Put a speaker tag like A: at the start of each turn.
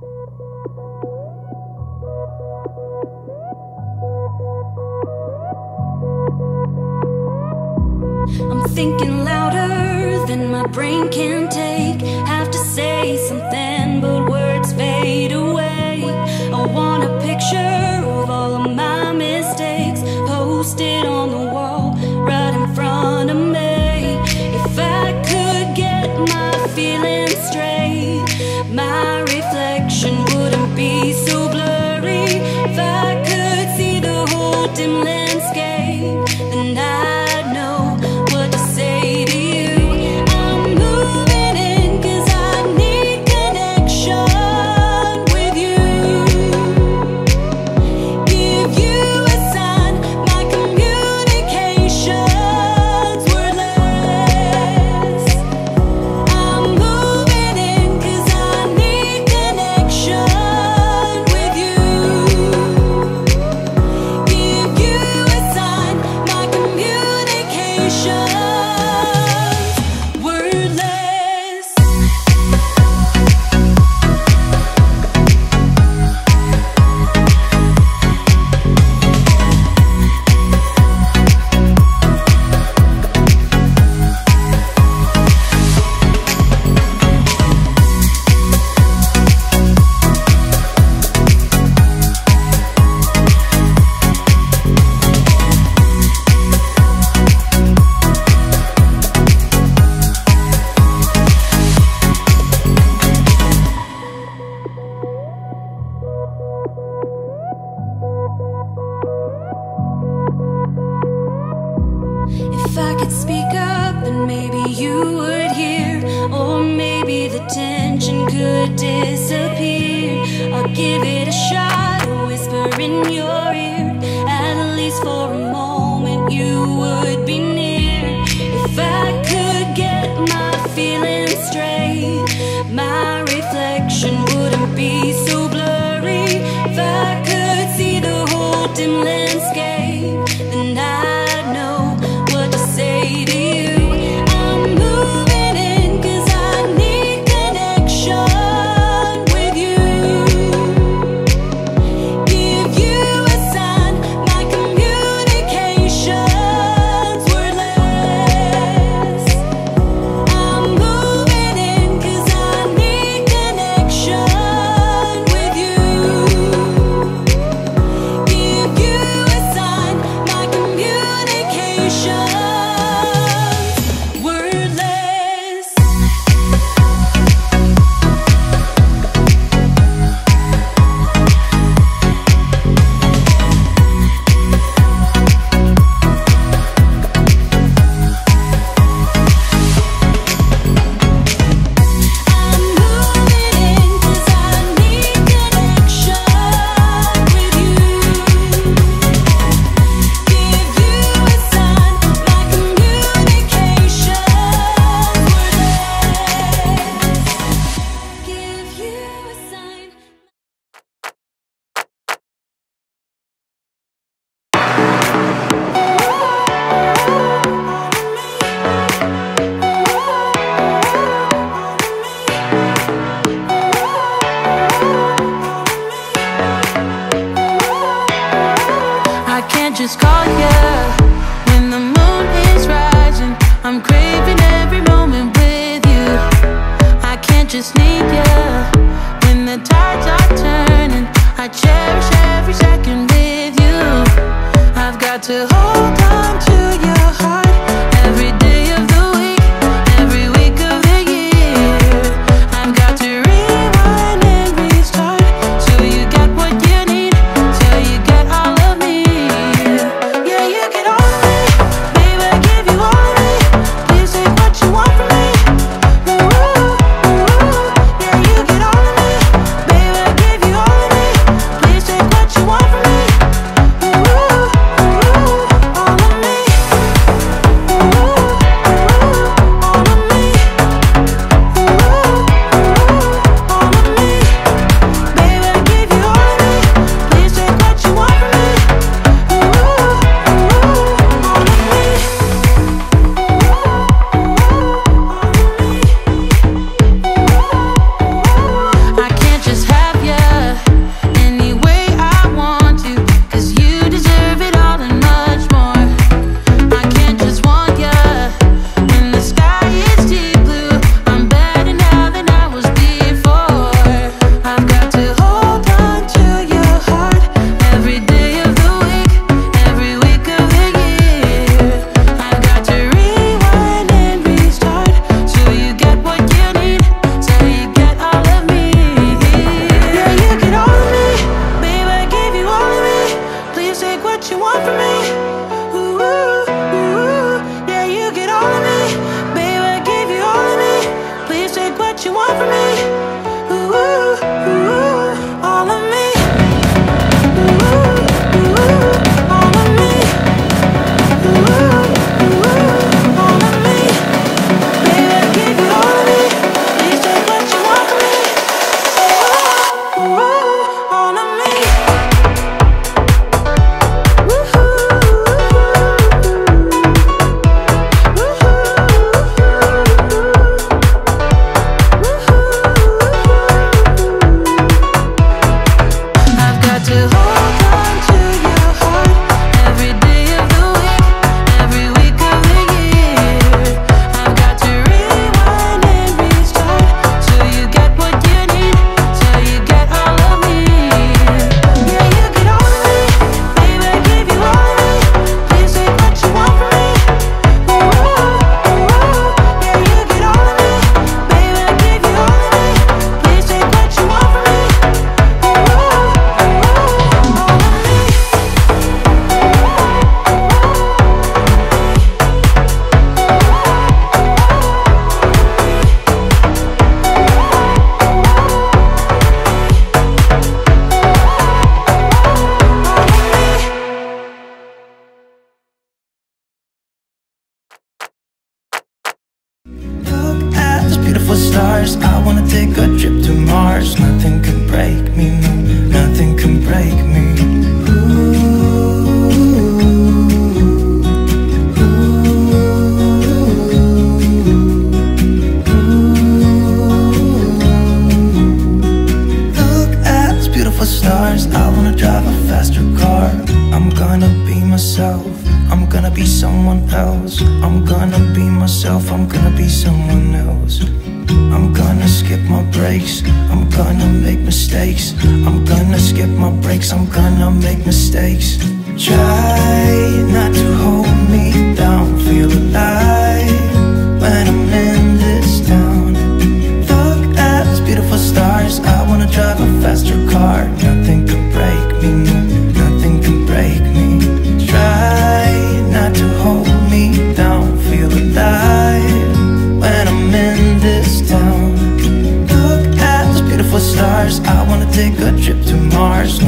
A: I'm thinking louder than my brain can take. Have to say something, but words fade away. I want a picture of all of my mistakes, posted on the wall right in front of me. If I could get my feelings straight, my reflection wouldn't be so blurry. If I could see the whole dim landscape, then I'd know what to say to you. I'm moving in 'cause I need connection with you. Give you a sign, my communication's wordless. I'm moving in 'cause I need connection with you. Give you a sign, my communication's wordless. If I could speak up, then maybe you would hear, or maybe the tension could disappear. I'll give it a shot, a whisper in your ear. At least for a moment you would be near. If I could get my feelings straight, my reflection wouldn't be so blurry. If I could see the whole dim landscape, then I'd know what to say to you. I'm moving in 'cause I need connection with you. Give you a sign, my communication's wordless. I'm moving in
B: beautiful stars. I wanna take a trip to Mars. Nothing can break me, no, nothing can break me. Look at these beautiful stars. I wanna drive a faster car. I'm gonna be myself, I'm gonna be someone else. I'm gonna be myself, I'm gonna be someone else. I'm gonna skip my breaks, I'm gonna make mistakes. I'm gonna skip my breaks, I'm gonna make mistakes. Try not to hold me down, feel alive when I'm in this town. Look at these beautiful stars. I wanna drive a faster car. Nothing can break me, no, nothing can break me. Try not to hold me down, feel alive when I'm in this town. Look at those beautiful stars. I wanna take a trip to Mars.